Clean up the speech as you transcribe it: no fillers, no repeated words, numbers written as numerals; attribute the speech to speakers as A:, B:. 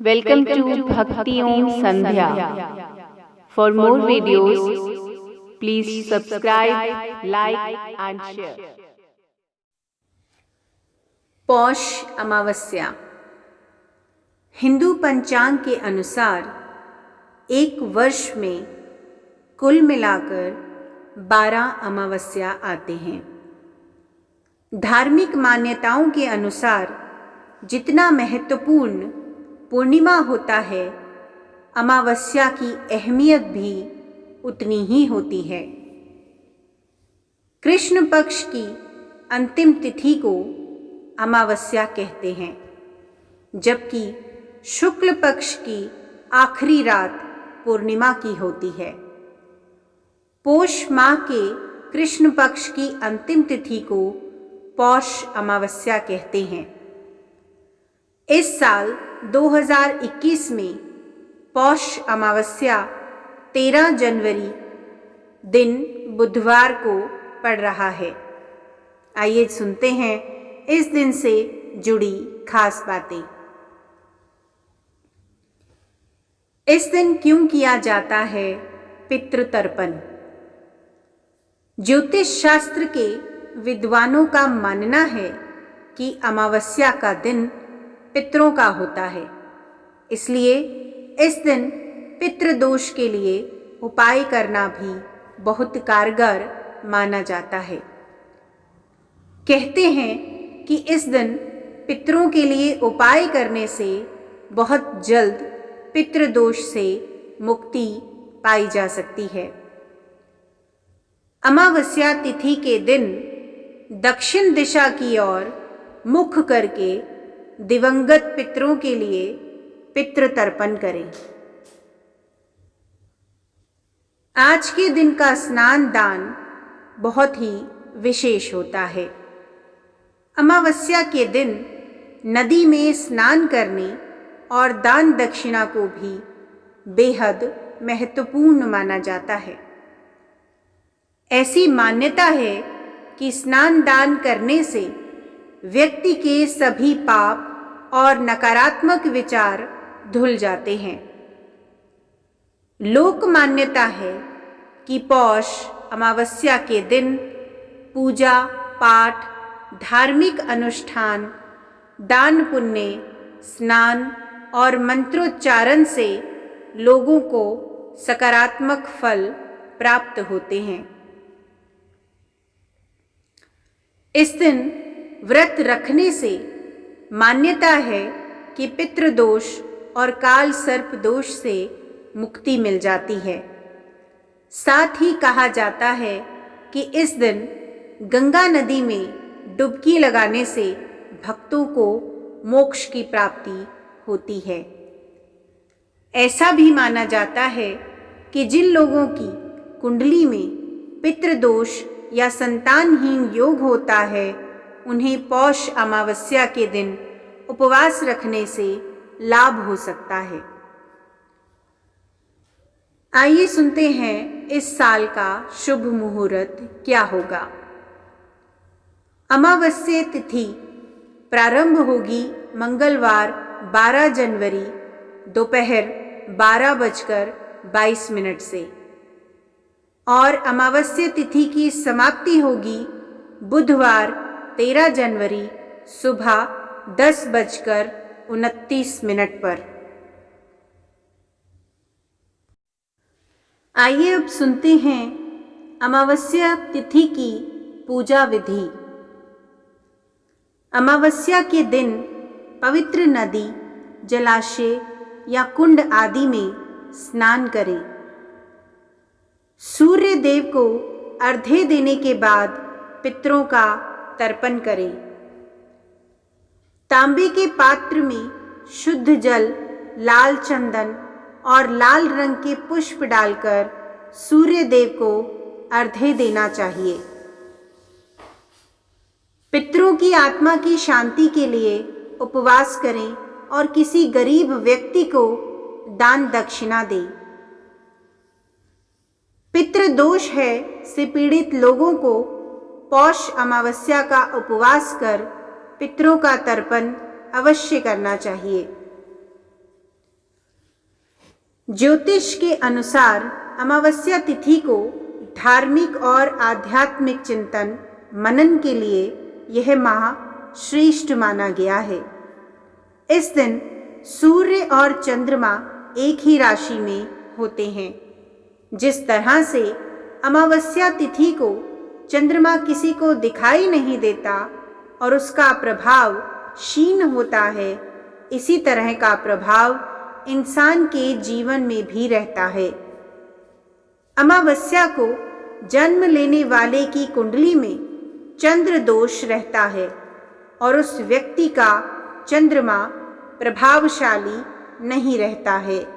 A: Welcome to Bhakti Om Sandhya. For more videos, please subscribe, like and share.
B: पौष अमावस्या हिंदू पंचांग के अनुसार एक वर्ष में कुल मिलाकर 12 अमावस्या आते हैं। धार्मिक मान्यताओं के अनुसार जितना महत्वपूर्ण पूर्णिमा होता है, अमावस्या की अहमियत भी उतनी ही होती है। कृष्ण पक्ष की अंतिम तिथि को अमावस्या कहते हैं, जबकि शुक्ल पक्ष की आखिरी रात पूर्णिमा की होती है। पौष माह के कृष्ण पक्ष की अंतिम तिथि को पौष अमावस्या कहते हैं। इस साल 2021 में पौष अमावस्या 13 जनवरी दिन बुधवार को पड़ रहा है। आइए सुनते हैं इस दिन से जुड़ी खास बातें। इस दिन क्यों किया जाता है पितृतर्पण? ज्योतिष शास्त्र के विद्वानों का मानना है कि अमावस्या का दिन पितरों का होता है, इसलिए इस दिन पितृदोष के लिए उपाय करना भी बहुत कारगर माना जाता है। कहते हैं कि इस दिन पितरों के लिए उपाय करने से बहुत जल्द पितृदोष से मुक्ति पाई जा सकती है। अमावस्या तिथि के दिन दक्षिण दिशा की ओर मुख करके दिवंगत पितरों के लिए पितृतर्पण करें। आज के दिन का स्नान दान बहुत ही विशेष होता है। अमावस्या के दिन नदी में स्नान करने और दान दक्षिणा को भी बेहद महत्वपूर्ण माना जाता है। ऐसी मान्यता है कि स्नान दान करने से व्यक्ति के सभी पाप और नकारात्मक विचार धुल जाते हैं। लोक मान्यता है कि पौष अमावस्या के दिन पूजा पाठ, धार्मिक अनुष्ठान, दान पुण्य, स्नान और मंत्रोच्चारण से लोगों को सकारात्मक फल प्राप्त होते हैं। इस दिन व्रत रखने से मान्यता है कि पितृदोष और काल सर्प दोष से मुक्ति मिल जाती है। साथ ही कहा जाता है कि इस दिन गंगा नदी में डुबकी लगाने से भक्तों को मोक्ष की प्राप्ति होती है। ऐसा भी माना जाता है कि जिन लोगों की कुंडली में पितृदोष या संतानहीन योग होता है, उन्हें पौष अमावस्या के दिन उपवास रखने से लाभ हो सकता है। आइए सुनते हैं इस साल का शुभ मुहूर्त क्या होगा। अमावस्या तिथि प्रारंभ होगी मंगलवार 12 जनवरी दोपहर 12:22 से और अमावस्या तिथि की समाप्ति होगी बुधवार 13 जनवरी सुबह 10:29 पर। आइए अब सुनते हैं अमावस्या तिथि की पूजा विधि। अमावस्या के दिन पवित्र नदी, जलाशय या कुंड आदि में स्नान करें। सूर्य देव को अर्घ्य देने के बाद पितरों का तर्पण करें। तांबे के पात्र में शुद्ध जल, लाल चंदन और लाल रंग के पुष्प डालकर सूर्य देव को अर्घ्य देना चाहिए। पितरों की आत्मा की शांति के लिए उपवास करें और किसी गरीब व्यक्ति को दान दक्षिणा दें। पितृदोष है से पीड़ित लोगों को पौष अमावस्या का उपवास कर पितरों का तर्पण अवश्य करना चाहिए। ज्योतिष के अनुसार अमावस्या तिथि को धार्मिक और आध्यात्मिक चिंतन मनन के लिए यह माह श्रेष्ठ माना गया है। इस दिन सूर्य और चंद्रमा एक ही राशि में होते हैं। जिस तरह से अमावस्या तिथि को चंद्रमा किसी को दिखाई नहीं देता और उसका प्रभाव क्षीण होता है, इसी तरह का प्रभाव इंसान के जीवन में भी रहता है। अमावस्या को जन्म लेने वाले की कुंडली में चंद्र दोष रहता है और उस व्यक्ति का चंद्रमा प्रभावशाली नहीं रहता है।